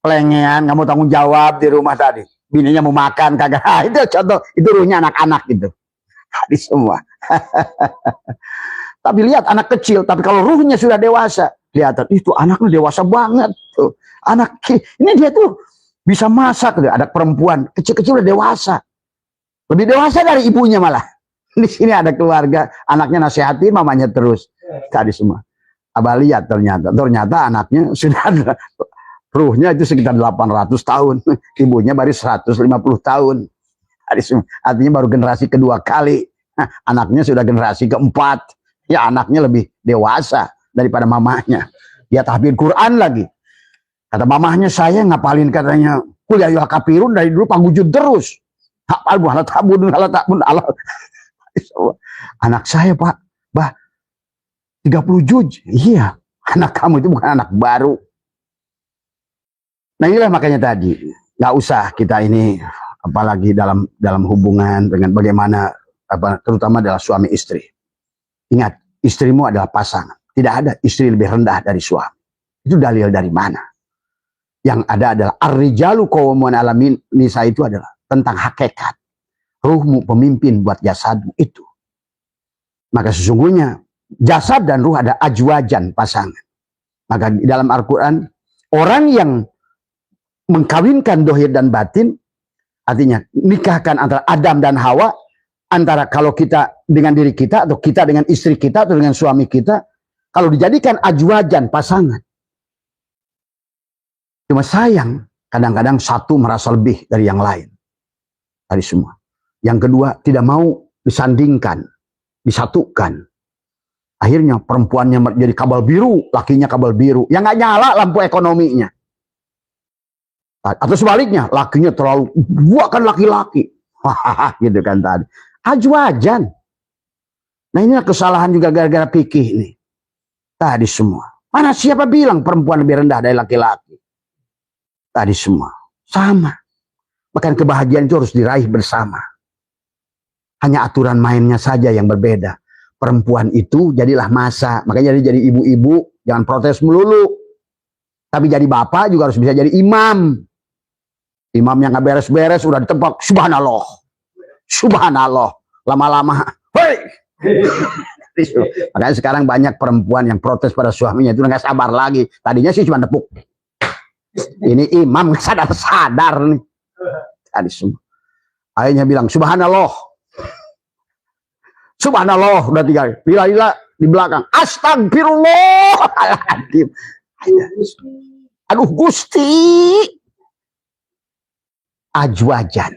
Pelengean, kamu tanggung jawab di rumah tadi. Bininya mau makan, kagak. Itu contoh, itu ruhnya anak-anak gitu. Tadi semua. Tapi lihat anak kecil, tapi kalau ruhnya sudah dewasa, kelihatan itu anaknya dewasa banget tuh. Anak ini dia tuh bisa masak, ada perempuan kecil-kecil udah dewasa. Lebih dewasa dari ibunya malah. Di sini ada keluarga, anaknya nasihatin mamanya terus. Tadi semua. Abah lihat ternyata anaknya sudah ada, ruhnya itu sekitar 800 tahun, ibunya baru 150 tahun. Artinya baru generasi kedua kali. Anaknya sudah generasi keempat. Ya anaknya lebih dewasa daripada mamahnya. Dia tahfidz Quran lagi. Kata mamahnya, saya ngapalin katanya Qul ya ayyuhal kafirun dari dulu panggujud terus. Hafal buah tabun Allah. Anak saya Pak, Bah 30 juz. Iya, anak kamu itu bukan anak baru. Nah inilah makanya tadi, nggak usah kita ini, apalagi dalam hubungan dengan bagaimana, terutama adalah suami istri. Ingat, istrimu adalah pasangan. Tidak ada istri lebih rendah dari suami. Itu dalil dari mana? Yang ada adalah ar-rijalu qawwamun 'alan nisa, itu adalah tentang hakikat. Ruhmu pemimpin buat jasadmu itu. Maka sesungguhnya jasad dan ruh ada ajwajan pasangan. Maka di dalam Al-Quran, orang yang mengkawinkan dohir dan batin, artinya nikahkan antara Adam dan Hawa, antara kalau kita dengan diri kita, atau kita dengan istri kita, atau dengan suami kita, kalau dijadikan ajwajan pasangan. Cuma sayang, kadang-kadang satu merasa lebih dari yang lain. Dari semua. Yang kedua, tidak mau disandingkan, disatukan. Akhirnya perempuannya jadi kabel biru, lakinya kabel biru. Yang nggak nyala lampu ekonominya. Atau sebaliknya, lakinya terlalu buahkan laki-laki. Gitu kan tadi. Ajwajan. Nah inilah kesalahan juga gara-gara fikih ini. Tadi semua. Mana siapa bilang perempuan lebih rendah dari laki-laki? Tadi semua. Sama. Bahkan kebahagiaan itu harus diraih bersama. Hanya aturan mainnya saja yang berbeda. Perempuan itu jadilah masa. Makanya jadi ibu-ibu, jangan protes melulu. Tapi jadi bapak juga harus bisa jadi imam. Imam yang nggak beres-beres udah ditebak, subhanallah. Subhanallah. Lama-lama, hei. Makanya sekarang banyak perempuan yang protes pada suaminya itu nggak sabar lagi. Tadinya sih cuma tepuk. Ini imam nggak sadar-sadar nih. Tadi semua. Akhirnya bilang, subhanallah. Subhanallah udah 3 kali. Bila di belakang. Astagfirullahaladzim. Aduh Gusti. Ajwajan.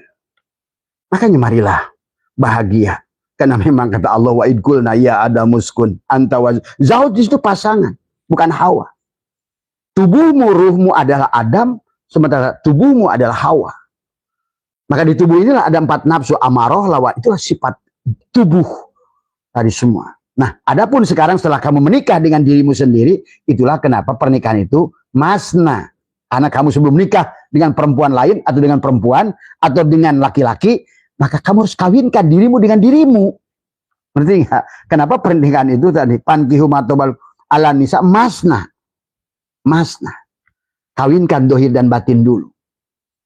Makanya marilah bahagia. Karena memang kata Allah wa idqulna ya adamuskun anta wa zauj itu pasangan, bukan Hawa. Tubuhmu, ruhmu adalah Adam, sementara tubuhmu adalah Hawa. Maka di tubuh inilah ada 4 nafsu amarah, lawa, itulah sifat tubuh dari semua. Nah, adapun sekarang setelah kamu menikah dengan dirimu sendiri, itulah kenapa pernikahan itu masna. Karena kamu sebelum nikah dengan perempuan lain, atau dengan perempuan, atau dengan laki-laki, maka kamu harus kawinkan dirimu dengan dirimu. Ngerti nggak? Kenapa pernikahan itu tadi? Pankihu matobal ala nisa masna. Masna. Kawinkan dohir dan batin dulu.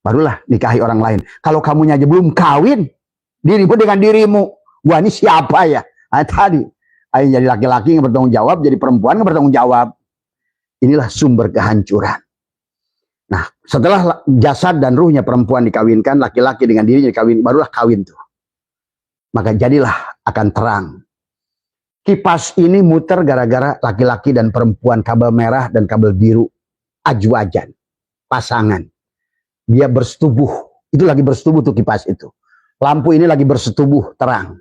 Barulah nikahi orang lain. Kalau kamunya aja belum kawin, dirimu dengan dirimu. Gua ini siapa ya? Nah, tadi. Ayo jadi laki-laki yang bertanggung jawab, jadi perempuan yang bertanggung jawab. Inilah sumber kehancuran. Nah, setelah jasad dan ruhnya perempuan dikawinkan, laki-laki dengan dirinya dikawin, barulah kawin tuh. Maka jadilah akan terang. Kipas ini muter gara-gara laki-laki dan perempuan, kabel merah dan kabel biru, ajwajan, pasangan. Dia bersetubuh, itu lagi bersetubuh tuh kipas itu. Lampu ini lagi bersetubuh, terang.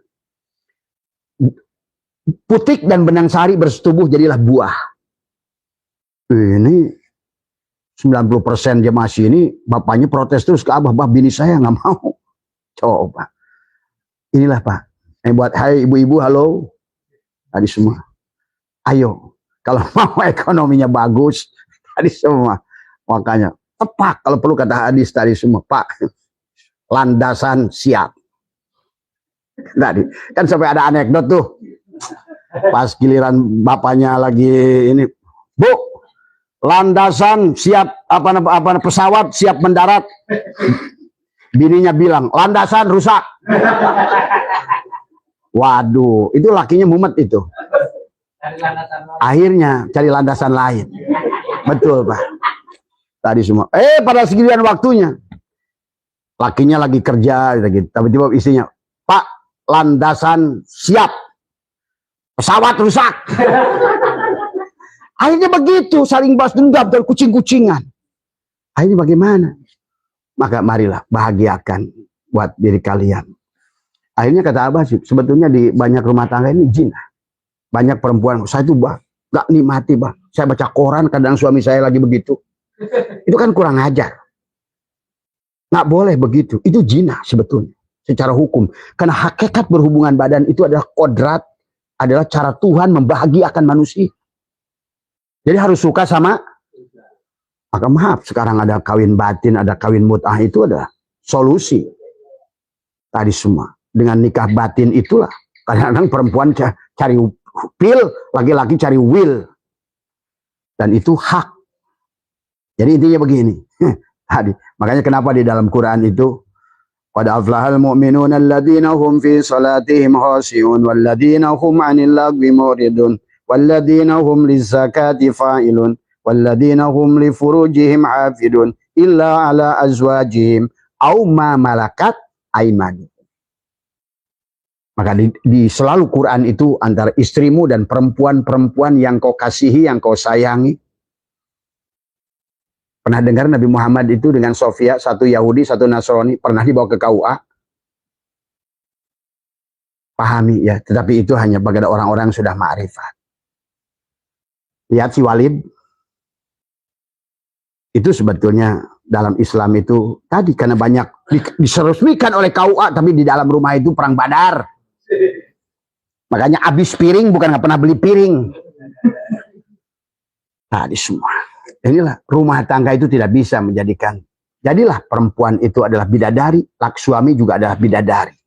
Putik dan benang sari bersetubuh, jadilah buah. Ini 90% jemaah sini, bapaknya protes terus ke abah, bah bini saya nggak mau. Coba. Inilah Pak. Buat hai ibu-ibu, halo. Tadi semua. Ayo. Kalau mau ekonominya bagus, tadi semua. Makanya, tepat kalau perlu kata hadis tadi semua. Pak, landasan siap. Tadi. Kan sampai ada anekdot tuh. Pas giliran bapaknya lagi ini. Bu, landasan siap, pesawat siap mendarat. Bininya bilang, landasan rusak. Waduh, itu lakinya mumet itu. Akhirnya cari landasan lain. Betul Pak. Tadi semua. Pada segiliran waktunya. Lakinya lagi kerja, gitu. Tiba-tiba istrinya, Pak, landasan siap. Pesawat rusak. Akhirnya begitu, saling balas dendam dan kucing-kucingan. Akhirnya bagaimana? Maka marilah bahagiakan buat diri kalian. Akhirnya kata Abah sih, sebetulnya di banyak rumah tangga ini jin. Banyak perempuan, saya tuh gak nikmati Bah. Saya baca koran, kadang suami saya lagi begitu. Itu kan kurang ajar. Gak boleh begitu, itu jinah sebetulnya. Secara hukum. Karena hakikat berhubungan badan itu adalah kodrat, adalah cara Tuhan membahagiakan manusia. Jadi harus suka sama. Maka maaf, sekarang ada kawin batin, ada kawin mut'ah, itu adalah solusi. Tadi semua. Dengan nikah batin itulah. Kadang-kadang perempuan cari pil, laki-laki cari will. Dan itu hak. Jadi intinya begini. Tadi. Makanya kenapa di dalam Quran itu, qad aflahal mu'minun alladzina hum fi salatihim khashi'un walladzina hum 'anil lagwi mu'ridun walladzina hum lizzakati fa'ilun walladzina hum li furujihim hafidun illa ala azwajihim aw ma malakat aymanuhum. Maka di selalu Quran itu antara istrimu dan perempuan-perempuan yang kau kasihi, yang kau sayangi. Pernah dengar Nabi Muhammad itu dengan Sofia, satu Yahudi, satu Nasrani, pernah dibawa ke KUA? Pahami ya, tetapi itu hanya bagi orang-orang yang sudah ma'rifat. Lihat si Walid. Itu sebetulnya dalam Islam itu tadi karena banyak diseresmikan oleh KUA, tapi di dalam rumah itu perang Badar. Makanya habis piring bukan nggak pernah beli piring. Tadi semua. Inilah rumah tangga itu tidak bisa menjadikan. Jadilah perempuan itu adalah bidadari, suami juga adalah bidadari.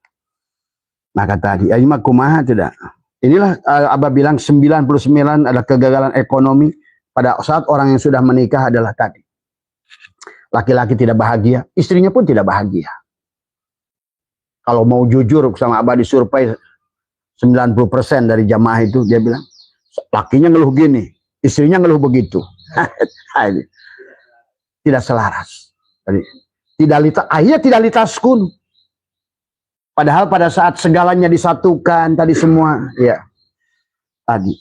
Maka tadi, ayat kumaha tidak. Inilah Abah bilang 99 adalah kegagalan ekonomi pada saat orang yang sudah menikah adalah tadi. Laki-laki tidak bahagia, istrinya pun tidak bahagia. Kalau mau jujur sama Abah disurvei 90% dari jamaah itu dia bilang, lakinya ngeluh gini, istrinya ngeluh begitu. Tidak selaras. Akhirnya tidak litaskun. Padahal pada saat segalanya disatukan tadi semua, ya. Tadi.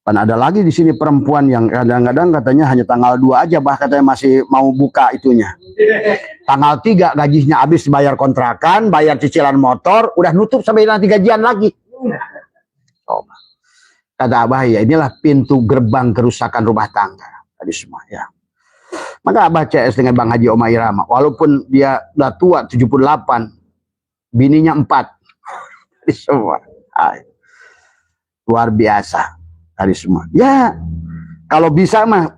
Dan ada lagi di sini perempuan yang kadang-kadang katanya hanya tanggal 2 aja, bah katanya masih mau buka itunya. Tanggal 3 gajinya habis bayar kontrakan, bayar cicilan motor, udah nutup sampai nanti gajian lagi. Coba. Kata Abah, ya inilah pintu gerbang kerusakan rumah tangga. Tadi semua ya. Maka Abah CS dengan Bang Haji Omah Irama, walaupun dia udah tua 78, bininya 4. Tadi semua. Luar biasa. Tadi semua. Ya, kalau bisa mah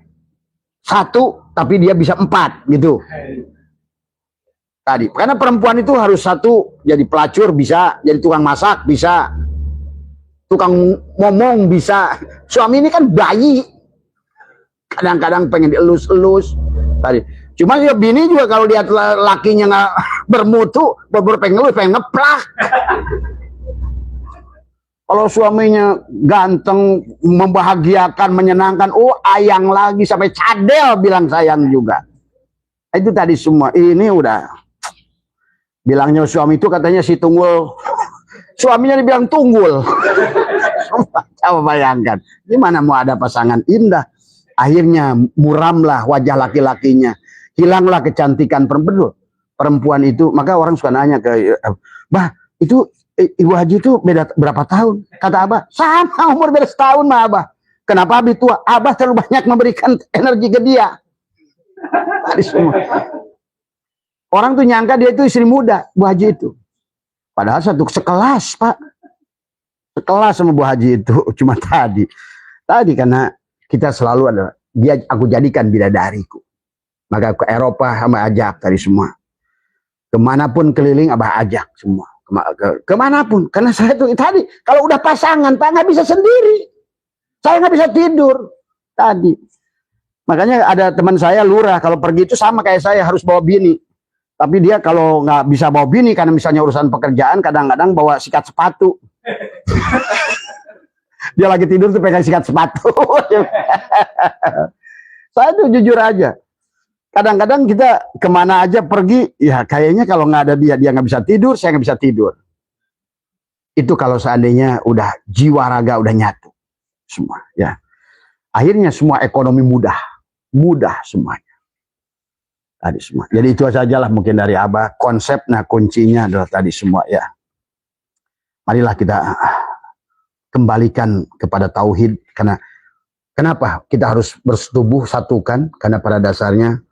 1 tapi dia bisa 4 gitu. Tadi, karena perempuan itu harus satu jadi pelacur bisa, jadi tukang masak bisa, tukang ngomong bisa. Suami ini kan bayi, kadang-kadang pengen dielus-elus. Tadi, cuma ya bini juga kalau lihat lakinya nggak bermutu, pengen ngelus, pengen ngeplak. Kalau suaminya ganteng, membahagiakan, menyenangkan, oh ayang lagi, sampai cadel bilang sayang juga. Itu tadi semua. Ini udah bilangnya suami itu katanya si tunggul, suaminya dibilang tunggul. Coba bayangkan, gimana mau ada pasangan indah. Akhirnya muramlah wajah laki-lakinya, hilanglah kecantikan perempuan itu. Maka orang suka nanya ke, bah itu Ibu Haji itu beda berapa tahun? Kata Abah, sama umur beda setahun mah Abah. Kenapa Abah tua? Abah terlalu banyak memberikan energi ke dia. Tadi semua. Orang tuh nyangka dia itu istri muda, Bu Haji itu. Padahal satu sekelas, Pak. Sekelas sama Bu Haji itu. Cuma tadi karena kita selalu ada, dia aku jadikan bidadariku. Maka ke Eropa sama ajak tadi semua. Kemanapun keliling Abah ajak semua. Kemanapun, karena saya tuh tadi kalau udah pasangan Pak nggak bisa sendiri, saya nggak bisa tidur tadi. Makanya ada teman saya lurah kalau pergi itu sama kayak saya harus bawa bini, tapi dia kalau nggak bisa bawa bini karena misalnya urusan pekerjaan kadang-kadang bawa sikat sepatu. Dia lagi tidur tuh pegang sikat sepatu. Saya tuh jujur aja, kadang-kadang kita kemana aja pergi, ya kayaknya kalau nggak ada dia nggak bisa tidur, saya nggak bisa tidur. Itu kalau seandainya udah jiwa raga udah nyatu semua, ya. Akhirnya semua ekonomi mudah semuanya. Tadi semua. Jadi itu sajalah mungkin dari Abah. Konsepnya, kuncinya adalah tadi semua, ya. Marilah kita kembalikan kepada tauhid. Karena kenapa kita harus bersetubuh satukan? Karena pada dasarnya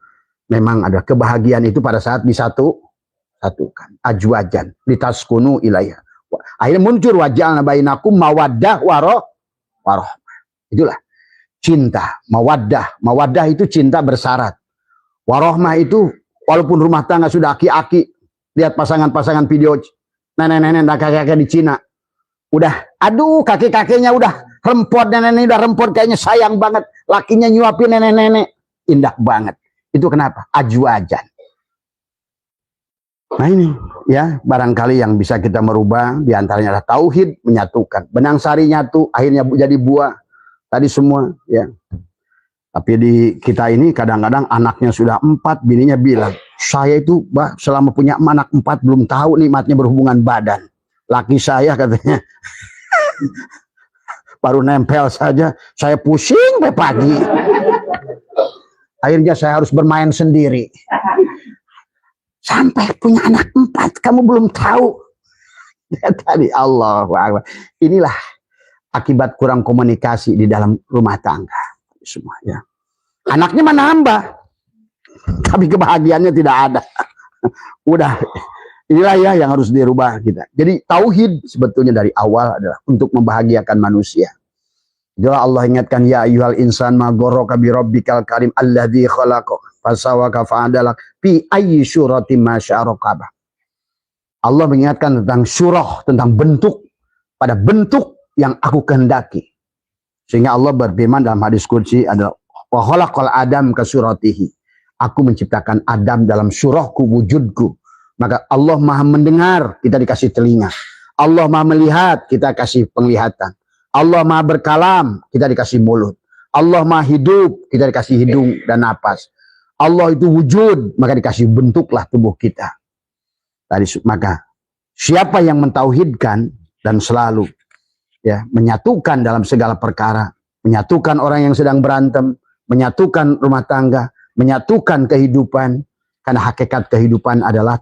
memang ada kebahagiaan itu pada saat disatukan. Ajwajan litaskunu ilaiha. Akhirnya muncul waj'alna bainakum mawaddah warohmah. Itulah cinta, mawaddah itu cinta bersyarat. Warohmah itu walaupun rumah tangga sudah aki-aki, lihat pasangan-pasangan video nenek-nenek dan kakek-kakek di Cina. Udah, aduh kakek-kakeknya udah rempot, nenek-nenek udah rempot kayaknya sayang banget. Lakinya nyuapin nenek-nenek. Indah banget. Itu kenapa? Ajwajan. Nah ini ya barangkali yang bisa kita merubah diantaranya adalah tauhid, menyatukan. Benang sari nyatu akhirnya jadi buah. Tadi semua ya. Tapi di kita ini kadang-kadang anaknya sudah 4, bininya bilang, saya itu bah selama punya anak 4 belum tahu nikmatnya berhubungan badan. Laki saya katanya baru nempel saja saya pusing sampai pagi. Akhirnya saya harus bermain sendiri. Sampai punya anak 4, kamu belum tahu. Ya, tadi Allahu Akbar. Inilah akibat kurang komunikasi di dalam rumah tangga. Semua ya. Anaknya menambah, tapi kebahagiaannya tidak ada. Udah, inilah ya yang harus dirubah kita. Jadi tauhid sebetulnya dari awal adalah untuk membahagiakan manusia. Itulah Allah ingatkan, ya ayyuhal insan ma gharraka bi rabbikal karim alladzi khalaqaka fasawwaka fa'adalak fi ayyi suratin ma sya'araka. Allah mengingatkan tentang surah, tentang bentuk, pada bentuk yang aku kehendaki. Sehingga Allah berfirman dalam hadis qudsi adalah wa khalaqal adam ka suratihi. Aku menciptakan Adam dalam surahku, wujudku. Maka Allah Maha mendengar, kita dikasih telinga. Allah Maha melihat, kita kasih penglihatan. Allah Maha berkalam, kita dikasih mulut. Allah Maha hidup, kita dikasih hidung dan napas. Allah itu wujud, maka dikasih bentuklah tubuh kita. Tadi maka siapa yang mentauhidkan dan selalu ya menyatukan dalam segala perkara, menyatukan orang yang sedang berantem, menyatukan rumah tangga, menyatukan kehidupan, karena hakikat kehidupan adalah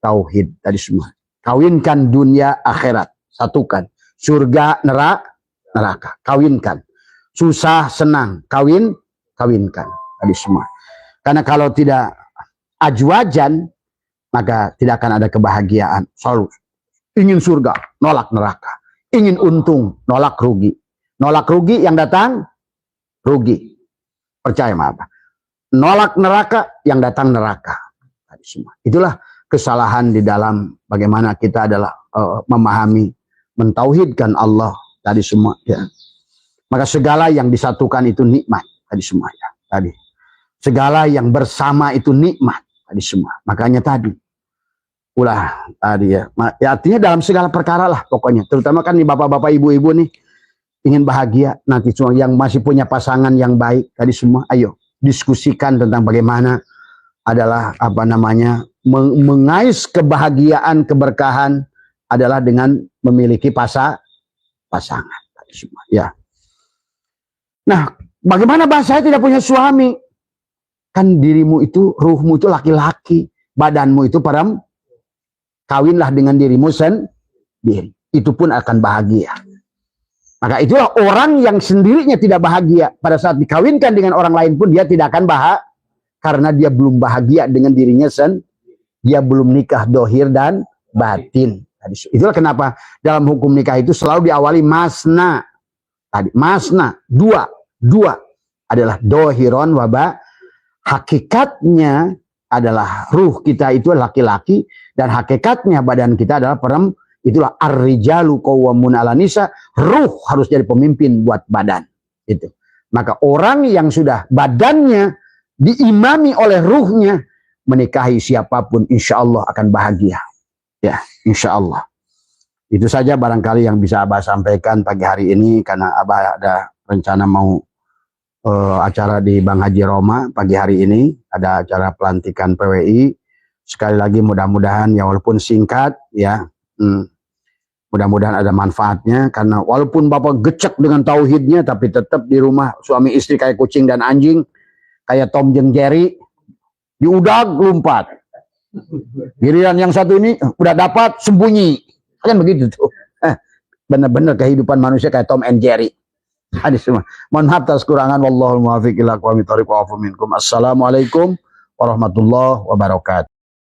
tauhid tadi semua. Kawinkan dunia akhirat, satukan. Surga, neraka, kawinkan. Susah, senang, kawinkan. Tadi semua. Karena kalau tidak ajwajan, maka tidak akan ada kebahagiaan. Selalu ingin surga, nolak neraka. Ingin untung, nolak rugi. Nolak rugi yang datang, rugi. Percaya sama apa? nolak neraka, yang datang neraka. Tadi semua. Itulah kesalahan di dalam bagaimana kita adalah memahami, mentauhidkan Allah tadi semua. Ya. Maka segala yang disatukan itu nikmat tadi semua. Ya. Tadi segala yang bersama itu nikmat tadi semua. Makanya tadi ulah tadi ya. Artinya dalam segala perkara lah pokoknya. Terutama kan nih bapak-bapak, ibu-ibu nih ingin bahagia nanti, semua yang masih punya pasangan yang baik tadi semua, ayo diskusikan tentang bagaimana adalah apa namanya mengais kebahagiaan, keberkahan adalah dengan memiliki pasangan tadi semua. Ya. Nah, bagaimana bahasa tidak punya suami? Kan dirimu itu, ruhmu itu laki-laki, badanmu itu perempuan. Kawinlah dengan dirimu sendiri. Itu pun akan bahagia. Maka itulah orang yang sendirinya tidak bahagia. Pada saat dikawinkan dengan orang lain pun dia tidak akan bahagia. Karena dia belum bahagia dengan dirinya sendiri. Dia belum nikah dohir dan batin. Itulah kenapa dalam hukum nikah itu selalu diawali masna. Tadi masna, dua adalah dohiron waba. Hakikatnya adalah ruh kita itu laki-laki dan hakikatnya badan kita adalah perempuan. Itulah ar-rijalu qawwamun 'alan nisa. Ruh harus jadi pemimpin buat badan. Itu. Maka orang yang sudah badannya diimami oleh ruhnya, menikahi siapapun insya Allah akan bahagia. Ya, insya Allah. Itu saja barangkali yang bisa Abah sampaikan pagi hari ini, karena Abah ada rencana mau acara di Bang Haji Roma pagi hari ini, ada acara pelantikan PWI. Sekali lagi mudah-mudahan ya walaupun singkat ya, mudah-mudahan ada manfaatnya, karena walaupun Bapak gecek dengan tauhidnya tapi tetap di rumah suami istri kayak kucing dan anjing, kayak Tom dan Jerry, diudag lompat. Giliran yang satu ini udah dapat sembunyi. Kan begitu tuh. Benar-benar kehidupan manusia kayak Tom and Jerry. Hadis semua. Mohon maaf atas kurangan. Wallahul muwaffiq ila aqwamit thoriq wa afu minkum. Assalamualaikum warahmatullahi wabarakatuh.